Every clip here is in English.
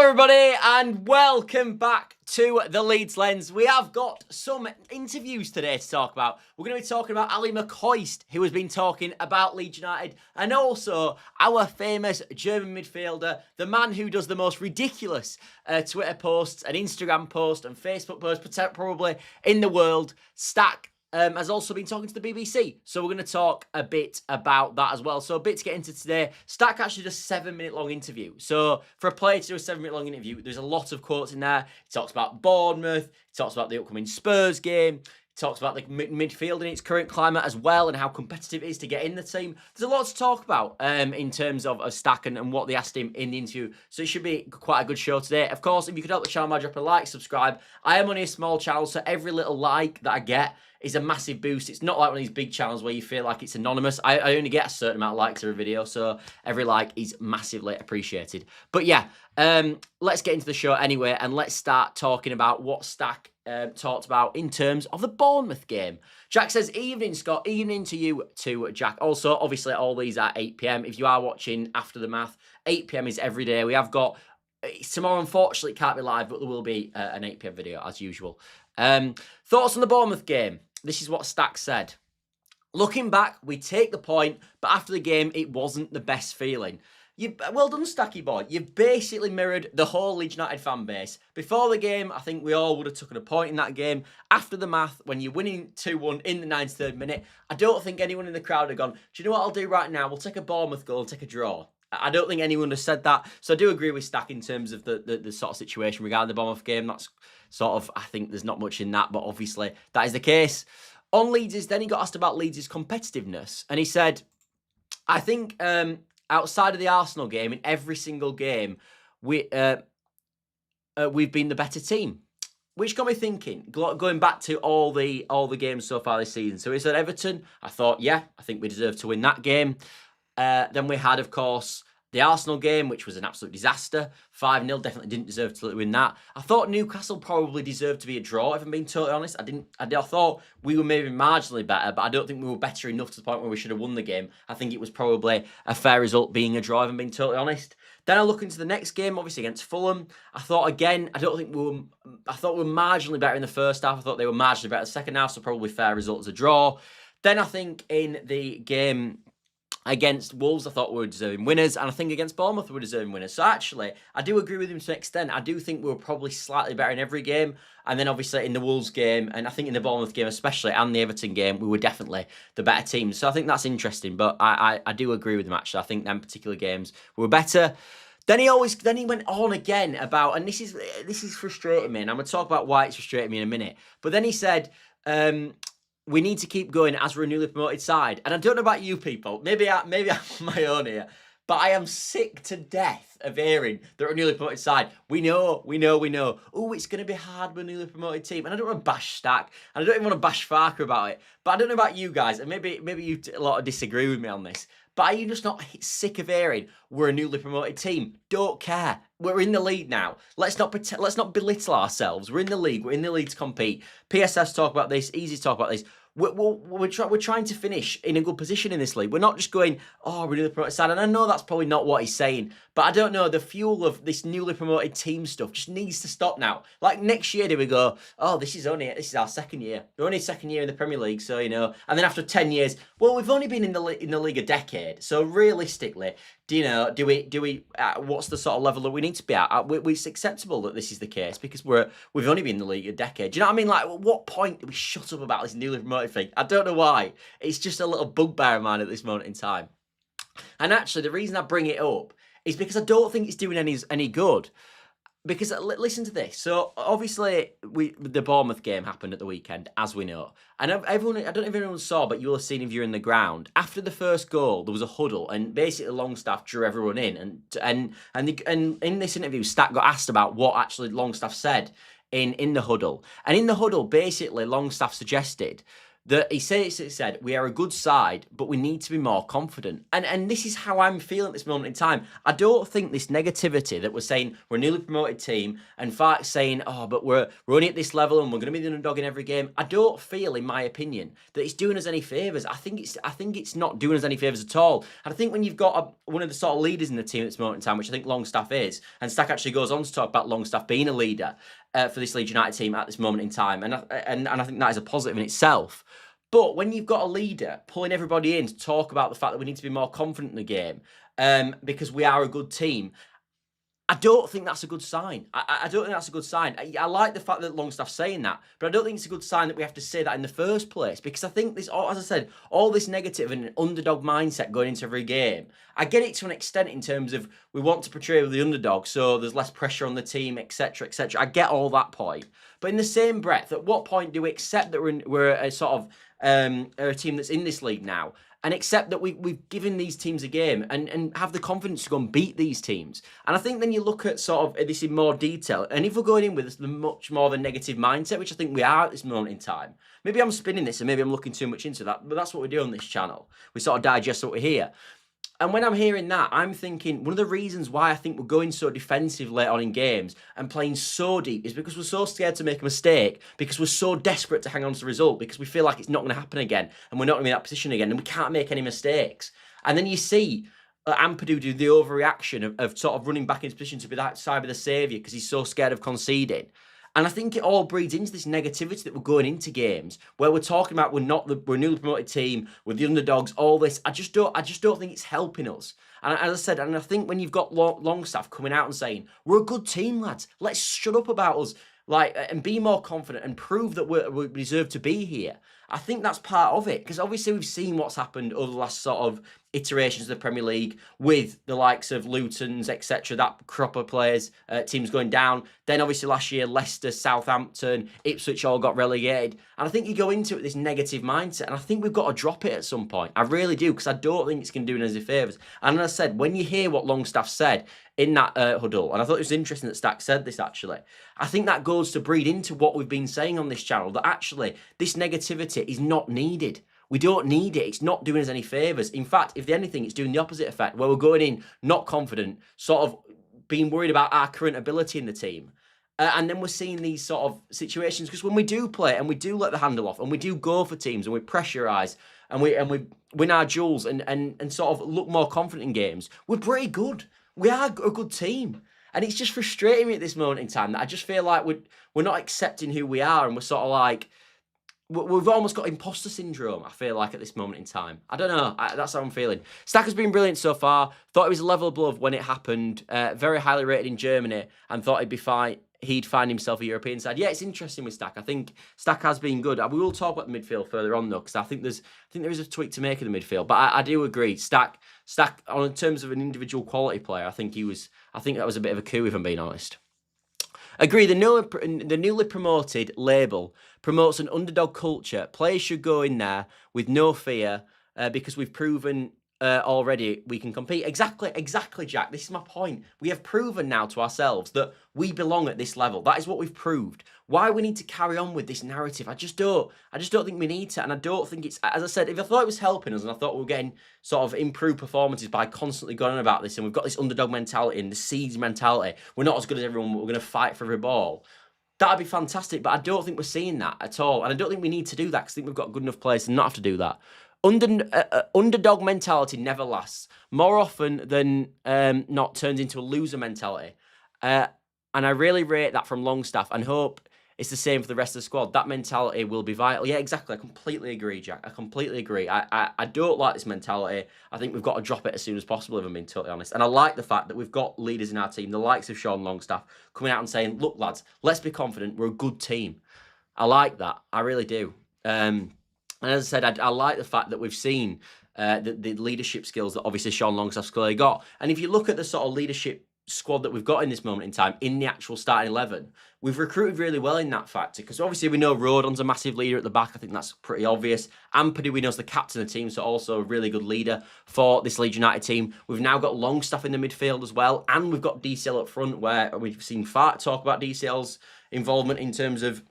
everybody, and welcome back to the Leeds Lens. We have got some interviews today to talk about. We're going to be talking about Ali McCoist, who has been talking about Leeds United, and also our famous German midfielder, the man who does the most ridiculous Twitter posts and Instagram posts and Facebook posts probably in the world, Stach. Has also been talking to the BBC. So we're going to talk a bit about that as well. So a bit to get into today. Stach actually does a 7-minute long interview. So for a player to do a 7-minute long interview, there's a lot of quotes in there. He talks about Bournemouth. He talks about the upcoming Spurs game. He talks about the midfield in its current climate as well and how competitive it is to get in the team. There's a lot to talk about in terms of Stach and what they asked him in the interview. So it should be quite a good show today. Of course, if you could help the channel by dropping a like, subscribe. I am only a small channel, so every little like that I get is a massive boost. It's not like one of these big channels where you feel like it's anonymous. I only get a certain amount of likes every video, so every like is massively appreciated. But yeah, let's get into the show anyway, and let's start talking about what Stach talked about in terms of the Bournemouth game. Jack says, evening, Scott. Evening to you too, Jack. Also, obviously, all these are 8 p.m. If you are watching after the math, 8 p.m. is every day. We have got... Tomorrow, unfortunately, can't be live, but there will be an 8 p.m. video, as usual. Thoughts on the Bournemouth game? This is what Stach said. Looking back, we take the point, but after the game, it wasn't the best feeling. Well done, Stacky boy. You've basically mirrored the whole Leeds United fan base. Before the game, I think we all would have taken a point in that game. After the math, when you're winning 2-1 in the 93rd minute, I don't think anyone in the crowd had gone, do you know what I'll do right now? We'll take a Bournemouth goal and take a draw. I don't think anyone has said that. So I do agree with Stach in terms of the sort of situation regarding the Bournemouth game. That's sort of, I think there's not much in that, but obviously that is the case. On Leeds, then he got asked about Leeds' competitiveness. And he said, I think outside of the Arsenal game, in every single game, we've been the better team. Which got me thinking, going back to all the games so far this season. So he said Everton, I thought, yeah, I think we deserve to win that game. Then we had, of course, the Arsenal game, which was an absolute disaster. 5-0, definitely didn't deserve to win that. I thought Newcastle probably deserved to be a draw, if I'm being totally honest. I thought we were maybe marginally better, but I don't think we were better enough to the point where we should have won the game. I think it was probably a fair result being a draw, if I'm being totally honest. Then I look into the next game, obviously against Fulham. I thought, again, I thought we were marginally better in the first half. I thought they were marginally better in the second half, so probably fair result as a draw. Then I think in the game against Wolves, I thought we were deserving winners, and I think against Bournemouth we were deserving winners. So actually, I do agree with him to an extent. I do think we were probably slightly better in every game, and then obviously in the Wolves game, and I think in the Bournemouth game especially, and the Everton game, we were definitely the better team. So I think that's interesting, but I do agree with him actually. I think them particular games were better. Then he went on again about, and this is frustrating me, and I'm going to talk about why it's frustrating me in a minute. But then he said, we need to keep going as we're a newly promoted side. And I don't know about you people. Maybe I'm on my own here. But I am sick to death of hearing that we're a newly promoted side. We know. Oh, it's going to be hard with a newly promoted team. And I don't want to bash Stach. And I don't even want to bash Farker about it. But I don't know about you guys. And maybe you a lot of disagree with me on this. But are you just not sick of hearing we're a newly promoted team? Don't care. We're in the league now. Let's not belittle ourselves. We're in the league. We're in the league to compete. PSS talk about this. Easy to talk about this. We're trying to finish in a good position in this league. We're not just going, oh, we're newly promoted side. And I know that's probably not what he's saying. But I don't know, the fuel of this newly promoted team stuff just needs to stop now. Like next year, do we go, oh, this is our second year. We're only second year in the Premier League, so, you know. And then after 10 years, well, we've only been in the league a decade. So realistically, do we what's the sort of level that we need to be at? It's acceptable that this is the case because we've only been in the league a decade. Do you know what I mean? Like, at what point do we shut up about this newly promoted thing? I don't know why. It's just a little bugbear of mine at this moment in time. And actually, the reason I bring it up is because I don't think it's doing any good. Because listen to this. So obviously, the Bournemouth game happened at the weekend, as we know. And everyone, I don't know if everyone saw, but you'll have seen if you're in the ground. After the first goal, there was a huddle, and basically Longstaff drew everyone in. And in this interview, Stach got asked about what actually Longstaff said in the huddle. And in the huddle, basically, Longstaff suggested that he said, we are a good side, but we need to be more confident. And this is how I'm feeling at this moment in time. I don't think this negativity that we're saying we're a newly promoted team and Fark's saying, oh, but we're only at this level and we're going to be the underdog in every game. I don't feel, in my opinion, that it's doing us any favours. I think it's not doing us any favours at all. And I think when you've got one of the sort of leaders in the team at this moment in time, which I think Longstaff is, and Stach actually goes on to talk about Longstaff being a leader for this Leeds United team at this moment in time, and I think that is a positive in itself. But when you've got a leader pulling everybody in to talk about the fact that we need to be more confident in the game because we are a good team, I don't think that's a good sign. I don't think that's a good sign. I like the fact that Longstaff's saying that, but I don't think it's a good sign that we have to say that in the first place, because I think this, as I said, all this negative and underdog mindset going into every game, I get it to an extent in terms of we want to portray the underdog so there's less pressure on the team, etc., etc. I get all that point. But in the same breath, at what point do we accept that we're a sort of a team that's in this league now, and accept that we've given these teams a game and have the confidence to go and beat these teams? And I think then you look at sort of this in more detail, and if we're going in with much more of a negative mindset, which I think we are at this moment in time, maybe I'm spinning this and maybe I'm looking too much into that, but that's what we do on this channel. We sort of digest what we hear. And when I'm hearing that, I'm thinking one of the reasons why I think we're going so defensive late on in games and playing so deep is because we're so scared to make a mistake, because we're so desperate to hang on to the result, because we feel like it's not going to happen again and we're not going to be in that position again and we can't make any mistakes. And then you see Ampadu do the overreaction of sort of running back into position to be that side of the saviour because he's so scared of conceding. And I think it all breeds into this negativity that we're going into games where we're talking about we're a newly promoted team, we're the underdogs, all this. I just don't think it's helping us. And as I said, and I think when you've got Longstaff coming out and saying, we're a good team, lads, let's shut up about us, and be more confident and prove that we deserve to be here. I think that's part of it, because obviously we've seen what's happened over the last sort of iterations of the Premier League with the likes of Luton's, etc., that crop of players, teams going down. Then obviously last year, Leicester, Southampton, Ipswich all got relegated. And I think you go into it with this negative mindset, and I think we've got to drop it at some point. I really do, because I don't think it's going to do us any favours. And as I said, when you hear what Longstaff said in that huddle, and I thought it was interesting that Stach said this actually, I think that goes to breed into what we've been saying on this channel, that actually this negativity is not needed. We don't need it. It's not doing us any favours. In fact, if anything, it's doing the opposite effect, where we're going in not confident, sort of being worried about our current ability in the team. And then we're seeing these sort of situations, because when we do play and we do let the handle off and we do go for teams and we pressurise and we win our duels and sort of look more confident in games, we're pretty good. We are a good team. And it's just frustrating me at this moment in time that I just feel like we're not accepting who we are, and we're sort of like, we've almost got imposter syndrome, I feel like, at this moment in time. I don't know. That's how I'm feeling. Stach has been brilliant so far. Thought it was a level above when it happened. Very highly rated in Germany, and thought he'd be fine. He'd find himself a European side. Yeah, it's interesting with Stach. I think Stach has been good. We will talk about the midfield further on, though, because I think there is a tweak to make of the midfield. But I do agree. Stach, in terms of an individual quality player, I think that was a bit of a coup, if I'm being honest. Agree, the newly promoted label promotes an underdog culture. Players should go in there with no fear because we've proven already we can compete. Exactly, Jack. This is my point. We have proven now to ourselves that we belong at this level. That is what we've proved. Why we need to carry on with this narrative, I just don't think we need to, and I don't think it's, as I said, if I thought it was helping us and I thought we were getting sort of improved performances by constantly going on about this, and we've got this underdog mentality and the siege mentality, we're not as good as everyone, but we're going to fight for every ball, that'd be fantastic. But I don't think we're seeing that at all, and I don't think we need to do that, because I think we've got good enough players to not have to do that. Underdog mentality never lasts. More often than not turns into a loser mentality. And I really rate that from Longstaff, and hope it's the same for the rest of the squad. That mentality will be vital. Yeah, exactly. I completely agree, Jack. I completely agree. I don't like this mentality. I think we've got to drop it as soon as possible, if I'm being totally honest. And I like the fact that we've got leaders in our team, the likes of Sean Longstaff, coming out and saying, look, lads, let's be confident. We're a good team. I like that. I really do. And as I said, I like the fact that we've seen the leadership skills that obviously Sean Longstaff's clearly got. And if you look at the sort of leadership squad that we've got in this moment in time, in the actual starting 11, we've recruited really well in that factor, because obviously we know Rodon's a massive leader at the back. I think that's pretty obvious. Ampadu, we know, is the captain of the team, so also a really good leader for this Leeds United team. We've now got Longstaff in the midfield as well, and we've got DCL up front, where we've seen Fark talk about DCL's involvement in terms of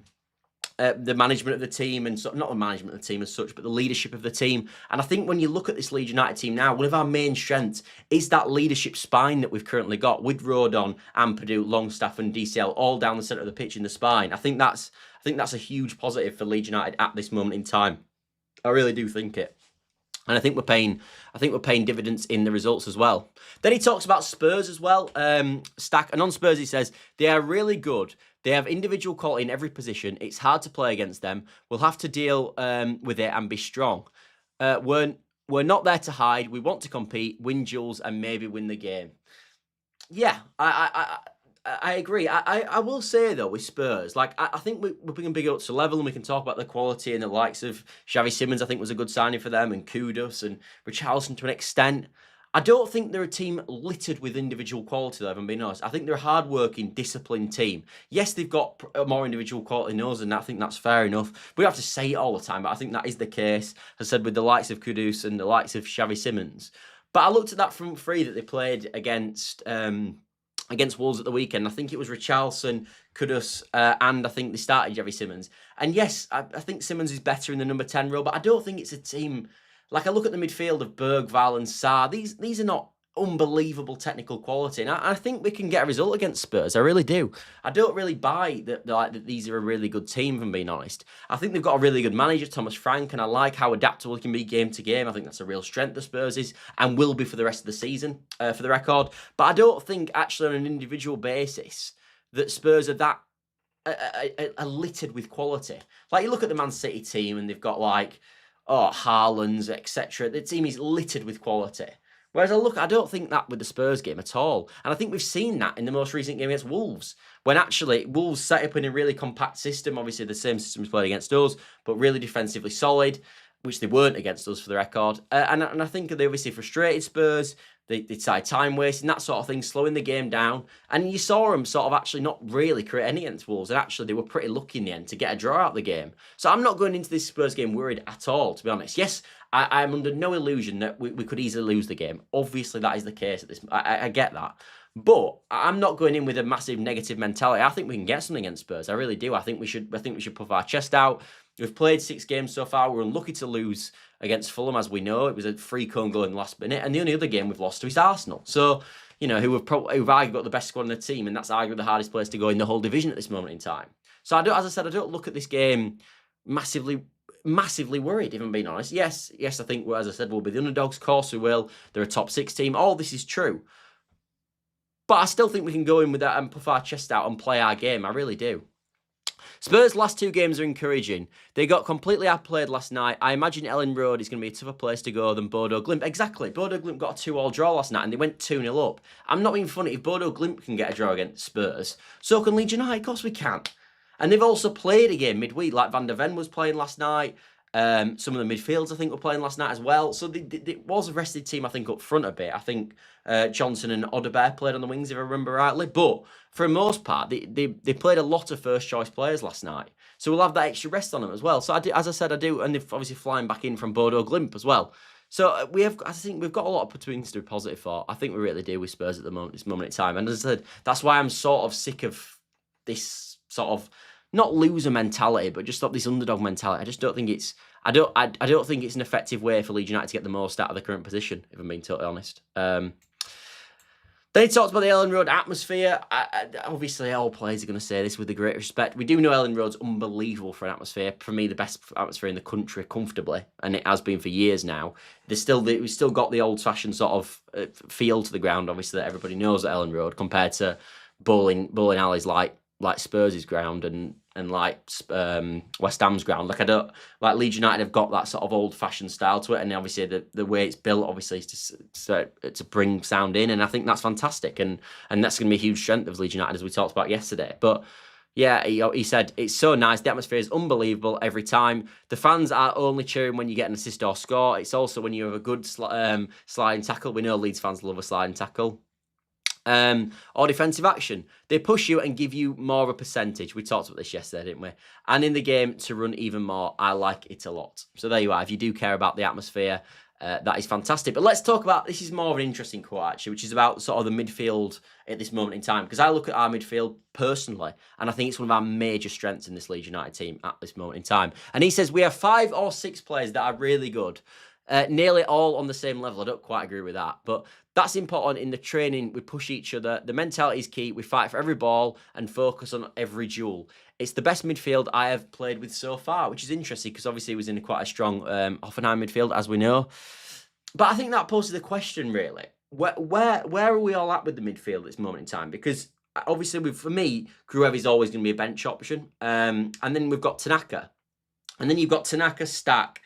the management of the team and not the management of the team as such, but the leadership of the team. And I think when you look at this Leeds United team now, one of our main strengths is that leadership spine that we've currently got with Rodon, Ampadu, Longstaff and DCL all down the centre of the pitch in the spine. I think that's a huge positive for Leeds United at this moment in time. I really do think it. And I think we're paying dividends in the results as well. Then he talks about Spurs as well. Stach, and on Spurs he says, they are really good. They have individual quality in every position. It's hard to play against them. We'll have to deal with it and be strong. We're not there to hide. We want to compete, win duels, and maybe win the game. Yeah, I agree. I will say, though, with Spurs, like, I think we're bringing big up to level and we can talk about the quality and the likes of Xavi Simons, I think, was a good signing for them, and Kudus and Richarlison to an extent. I don't think they're a team littered with individual quality, though, if I'm being honest. I think they're a hard-working, disciplined team. Yes, they've got more individual quality than us, and I think that's fair enough. We don't have to say it all the time, but I think that is the case, as I said, with the likes of Kudus and the likes of Xavi Simons. But I looked at that front three that they played against Wolves at the weekend. I think it was Richarlison, Kudus, and I think they started Xavi Simons. And yes, I think Simons is better in the number 10 role, but I don't think it's a team... Like, I look at the midfield of Bergval and Sarr. These are not unbelievable technical quality. And I think we can get a result against Spurs. I really do. I don't really buy that these are a really good team, if I'm being honest. I think they've got a really good manager, Thomas Frank, and I like how adaptable he can be game to game. I think that's a real strength of Spurs is and will be for the rest of the season, for the record. But I don't think, actually, on an individual basis, that Spurs are that are littered with quality. Like, you look at the Man City team and they've got, like... Haalands, etc. The team is littered with quality. Whereas I don't think that with the Spurs game at all. And I think we've seen that in the most recent game against Wolves. When actually Wolves set up in a really compact system. Obviously the same system was played against us, but really defensively solid, which they weren't against us for the record. And I think they obviously frustrated Spurs. They started time wasting, that sort of thing, slowing the game down. And you saw them sort of actually not really create any against Wolves. And actually, they were pretty lucky in the end to get a draw out of the game. So I'm not going into this Spurs game worried at all, to be honest. Yes, I'm under no illusion that we could easily lose the game. Obviously, that is the case at this. I get that. But I'm not going in with a massive negative mentality. I think we can get something against Spurs. I really do. I think we should puff our chest out. We've played 6 games so far. We're unlucky to lose against Fulham, as we know. It was a free cone goal in the last minute. And the only other game we've lost to is Arsenal. So, who've arguably got the best squad in the team, and that's arguably the hardest place to go in the whole division at this moment in time. So, I don't look at this game massively worried, if I'm being honest. Yes, I think, as I said, we'll be the underdogs. Of course we will. They're a top 6 team. All this is true. But I still think we can go in with that and puff our chest out and play our game. I really do. Spurs' last 2 games are encouraging. They got completely outplayed last night. I imagine Elland Road is going to be a tougher place to go than Bodo Glimt. Exactly. Bodo Glimt got a 2-2 draw last night and they went 2-0 up. I'm not being funny. If Bodo Glimt can get a draw against Spurs, so can Leeds United. Of course we can. And they've also played a game midweek, like Van der Ven was playing last night. Some of the midfields, I think, were playing last night as well. So it was a rested team, I think, up front a bit. I think Johnson and Odebear played on the wings, if I remember rightly. But for the most part, they played a lot of first-choice players last night. So we'll have that extra rest on them as well. So as I said, I do. And they're obviously flying back in from Bodo Glimt as well. So I think we've got a lot of things to be positive for. I think we really do with Spurs at this moment in time. And as I said, that's why I'm sort of sick of this sort of, not loser mentality, but just this underdog mentality. I just don't think it's... I don't think it's an effective way for Leeds United to get the most out of the current position, if I'm being totally honest. Then he talks about the Elland Road atmosphere. Obviously, all players are going to say this with the great respect. We do know Elland Road's unbelievable for an atmosphere. For me, the best atmosphere in the country, comfortably, and it has been for years now. We've still got the old-fashioned sort of feel to the ground, obviously, that everybody knows at Elland Road, compared to bowling alleys like Spurs' ground and like West Ham's ground. Like Leeds United have got that sort of old-fashioned style to it, and obviously the way it's built, obviously, is to bring sound in, and I think that's fantastic, and that's going to be a huge strength of Leeds United, as we talked about yesterday. But yeah, he said it's so nice. The atmosphere is unbelievable every time. The fans are only cheering when you get an assist or score. It's also when you have a good sliding tackle. We know Leeds fans love a sliding tackle. Or defensive action. They push you and give you more of a percentage. We talked about this yesterday, didn't we? And in the game, to run even more. I like it a lot. So there you are. If you do care about the atmosphere, That is fantastic. But let's talk about, this is more of an interesting quote actually, which is about sort of the midfield at this moment in time. Because I look at our midfield personally, and I think it's one of our major strengths in this Leeds United team at this moment in time. And he says, we have 5 or 6 players that are really good. Nearly all on the same level. I don't quite agree with that. But that's important in the training. We push each other. The mentality is key. We fight for every ball and focus on every duel. It's the best midfield I have played with so far, which is interesting because obviously it was in quite a strong Hoffenheim midfield, as we know. But I think that poses the question, really. Where are we all at with the midfield at this moment in time? Because obviously, for me, Gruev is always going to be a bench option. And then we've got Tanaka. And then you've got Tanaka, Stach,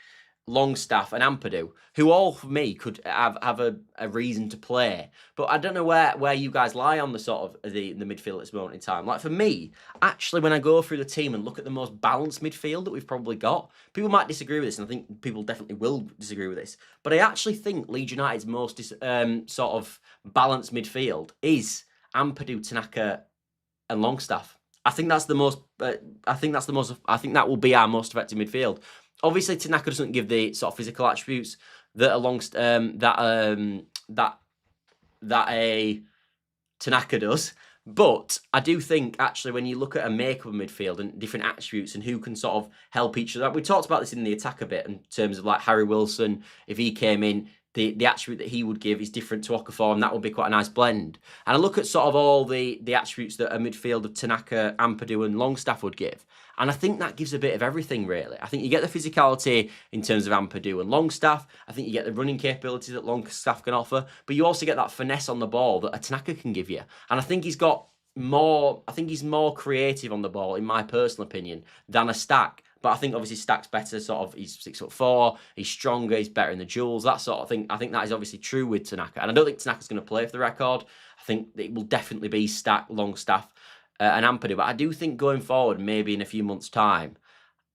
Longstaff and Ampadu, who all for me could have a reason to play. But I don't know where you guys lie on the sort of the midfield at this moment in time. Like for me, actually, when I go through the team and look at the most balanced midfield that we've probably got, people might disagree with this, and I think people definitely will disagree with this. But I actually think Leeds United's most sort of balanced midfield is Ampadu, Tanaka, and Longstaff. I think that's the most. I think that will be our most effective midfield. Obviously, Tanaka doesn't give the sort of physical attributes that a Tanaka does. But I do think, actually, when you look at a makeup of midfield and different attributes and who can sort of help each other, we talked about this in the attack a bit in terms of like Harry Wilson, if he came in, the attribute that he would give is different to Okafor, and that would be quite a nice blend. And I look at sort of all the attributes that a midfield of Tanaka, Ampadu and Longstaff would give. And I think that gives a bit of everything, really. I think you get the physicality in terms of Ampadu and Longstaff. I think you get the running capability that Longstaff can offer. But you also get that finesse on the ball that a Tanaka can give you. And I think he's got more, I think he's more creative on the ball, in my personal opinion, than a Stach. But I think obviously Stach's better, sort of, he's 6'4", he's stronger, he's better in the duels, that sort of thing. I think that is obviously true with Tanaka. And I don't think Tanaka's going to play for the record. I think it will definitely be Stach, Longstaff, and Ampadu. But I do think going forward, maybe in a few months' time,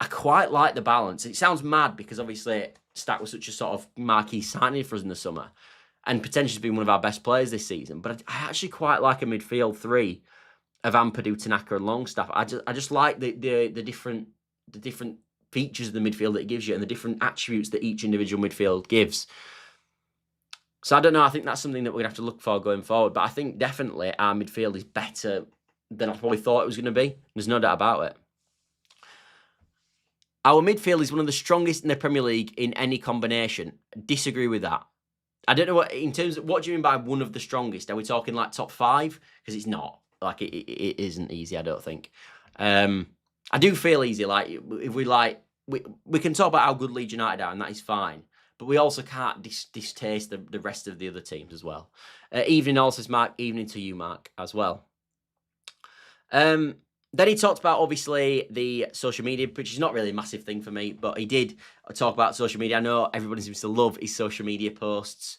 I quite like the balance. It sounds mad because obviously Stach was such a sort of marquee signing for us in the summer and potentially been one of our best players this season. But I actually quite like a midfield 3 of Ampadu, Tanaka and Longstaff. I just like the different features of the midfield that it gives you and the different attributes that each individual midfield gives. So I don't know. I think that's something that we're going to have to look for going forward. But I think definitely our midfield is better than I probably thought it was going to be. There's no doubt about it. Our midfield is one of the strongest in the Premier League in any combination. Disagree with that. I don't know what, in terms of, what do you mean by one of the strongest? Are we talking like top 5? Because it's not. Like, it isn't easy, I don't think. I do feel easy, like, if we can talk about how good Leeds United are, and that is fine. But we also can't distaste the rest of the other teams as well. Evening also, Mark. Evening to you, Mark, as well. Then he talked about, obviously, the social media, which is not really a massive thing for me, but he did talk about social media. I know everybody seems to love his social media posts.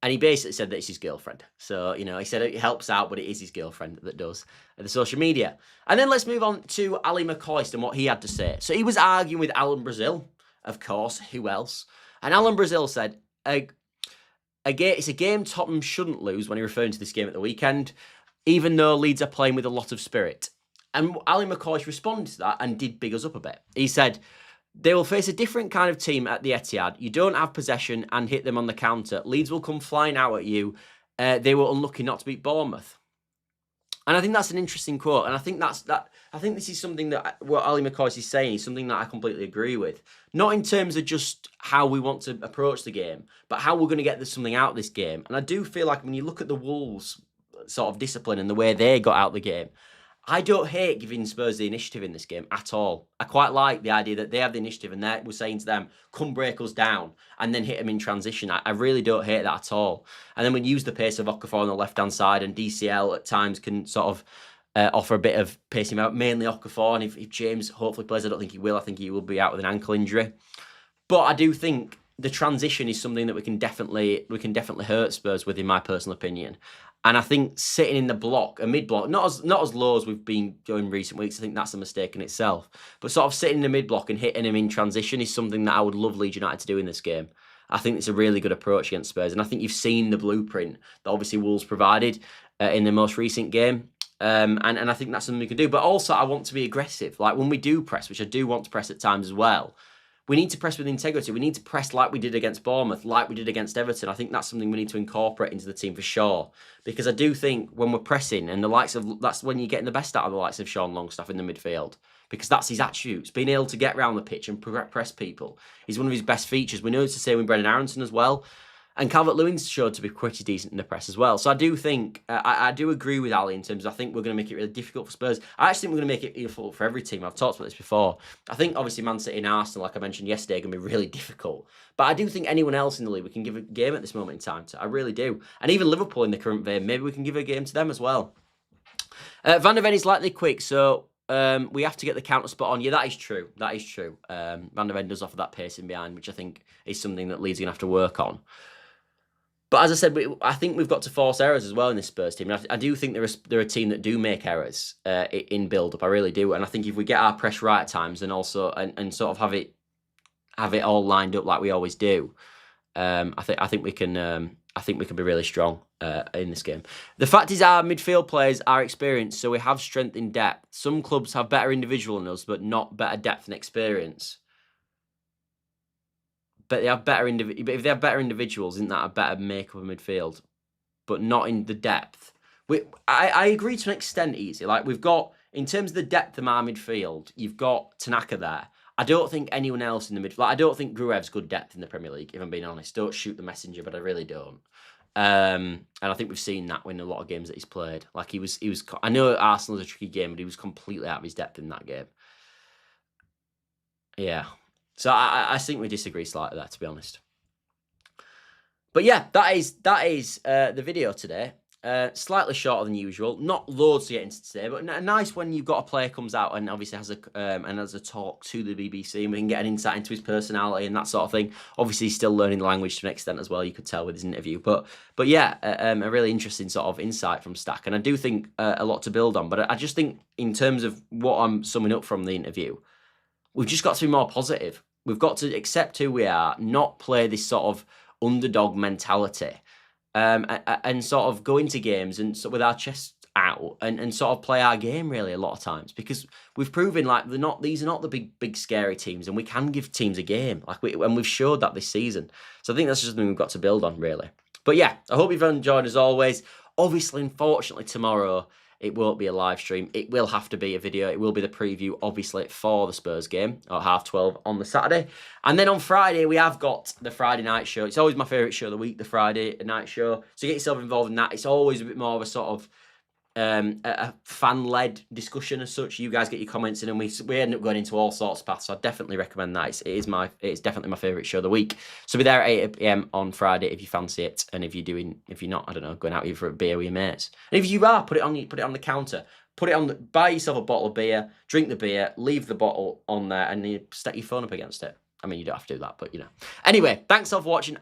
And he basically said that it's his girlfriend. So, you know, he said it helps out, but it is his girlfriend that does the social media. And then let's move on to Ali McCoist and what he had to say. So he was arguing with Alan Brazil, of course, who else? And Alan Brazil said, it's a game Tottenham shouldn't lose, when he referred to this game at the weekend, even though Leeds are playing with a lot of spirit. And Ali McCoist responded to that and did big us up a bit. He said, they will face a different kind of team at the Etihad. You don't have possession and hit them on the counter. Leeds will come flying out at you. They were unlucky not to beat Bournemouth. And I think that's an interesting quote. And I think I think this is something that what Ali McCoist is saying is something that I completely agree with. Not in terms of just how we want to approach the game, but how we're going to get something out of this game. And I do feel like when you look at the Wolves sort of discipline and the way they got out of the game, I don't hate giving Spurs the initiative in this game at all. I quite like the idea that they have the initiative and we're saying to them, come break us down and then hit them in transition. I really don't hate that at all. And then we use the pace of Okafor on the left-hand side, and DCL at times can sort of offer a bit of pacing out, mainly Okafor. And if James hopefully plays, I don't think he will. I think he will be out with an ankle injury. But I do think the transition is something that we can definitely hurt Spurs with, in my personal opinion. And I think sitting in the block, a mid-block, not as low as we've been going recent weeks, I think that's a mistake in itself. But sort of sitting in the mid-block and hitting him in transition is something that I would love Leeds United to do in this game. I think it's a really good approach against Spurs. And I think you've seen the blueprint that obviously Wolves provided in the most recent game. And I think that's something we can do. But also I want to be aggressive. Like when we do press, which I do want to press at times as well, We need to press with integrity. We need to press like we did against Bournemouth, like we did against Everton. I think that's something we need to incorporate into the team for sure. Because I do think when we're pressing, and that's when you're getting the best out of the likes of Sean Longstaff in the midfield. Because that's his attributes. Being able to get around the pitch and press people is one of his best features. We know it's the same with Brendan Aronson as well. And Calvert-Lewin's showed to be pretty decent in the press as well. So I do think, I do agree with Ali in terms of I think we're going to make it really difficult for Spurs. I actually think we're going to make it difficult for every team. I've talked about this before. I think obviously Man City and Arsenal, like I mentioned yesterday, are going to be really difficult. But I do think anyone else in the league we can give a game at this moment in time to. I really do. And even Liverpool in the current vein, maybe we can give a game to them as well. Van der Ven is lightly quick, so we have to get the counter spot on. Yeah, that is true. That is true. Van der Ven does offer that pacing behind, which I think is something that Leeds are going to have to work on. But as I said, I think we've got to force errors as well in this Spurs team. And I do think they're a team that do make errors in build-up. I really do. And I think if we get our press right at times and also and sort of have it all lined up like we always do, I think we can be really strong in this game. The fact is, our midfield players are experienced, so we have strength in depth. Some clubs have better individual than us, but not better depth and experience. But they have better if they have better individuals, isn't that a better makeup of midfield? But not in the depth. I agree to an extent, easy. Like we've got, in terms of the depth of our midfield, you've got Tanaka there. I don't think anyone else in the midfield. Like, I don't think Gruev's good depth in the Premier League, if I'm being honest. Don't shoot the messenger, but I really don't. And I think we've seen that in a lot of games that he's played. Like he was. I know Arsenal's a tricky game, but he was completely out of his depth in that game. Yeah. So I think we disagree slightly there, to be honest. But yeah, that is the video today. Slightly shorter than usual. Not loads to get into today, but nice when you've got a player comes out and obviously has a talk to the BBC, and we can get an insight into his personality and that sort of thing. Obviously, he's still learning the language to an extent as well. You could tell with his interview, but yeah, a really interesting sort of insight from Stach, and I do think a lot to build on. But I just think in terms of what I'm summing up from the interview, we've just got to be more positive. We've got to accept who we are, not play this sort of underdog mentality, and sort of go into games and with our chest out and sort of play our game really a lot of times, because we've proven like these are not the big scary teams, and we can give teams a game and we've showed that this season. So I think that's just something we've got to build on really. But yeah, I hope you've enjoyed as always. Obviously, unfortunately, tomorrow it won't be a live stream. It will have to be a video. It will be the preview, obviously, for the Spurs game at 12:30 on the Saturday. And then on Friday, we have got the Friday night show. It's always my favourite show of the week, the Friday night show. So get yourself involved in that. It's always a bit more of a sort of a fan-led discussion as such. You guys get your comments in, and we end up going into all sorts of paths. So I definitely recommend that. It's definitely my favourite show of the week. So be there at 8 PM on Friday if you fancy it, and if you're not, I don't know, going out for a beer with your mates. And if you are, put it on the counter. Buy yourself a bottle of beer, drink the beer, leave the bottle on there, and you stack your phone up against it. I mean, you don't have to do that, but you know. Anyway, thanks all for watching.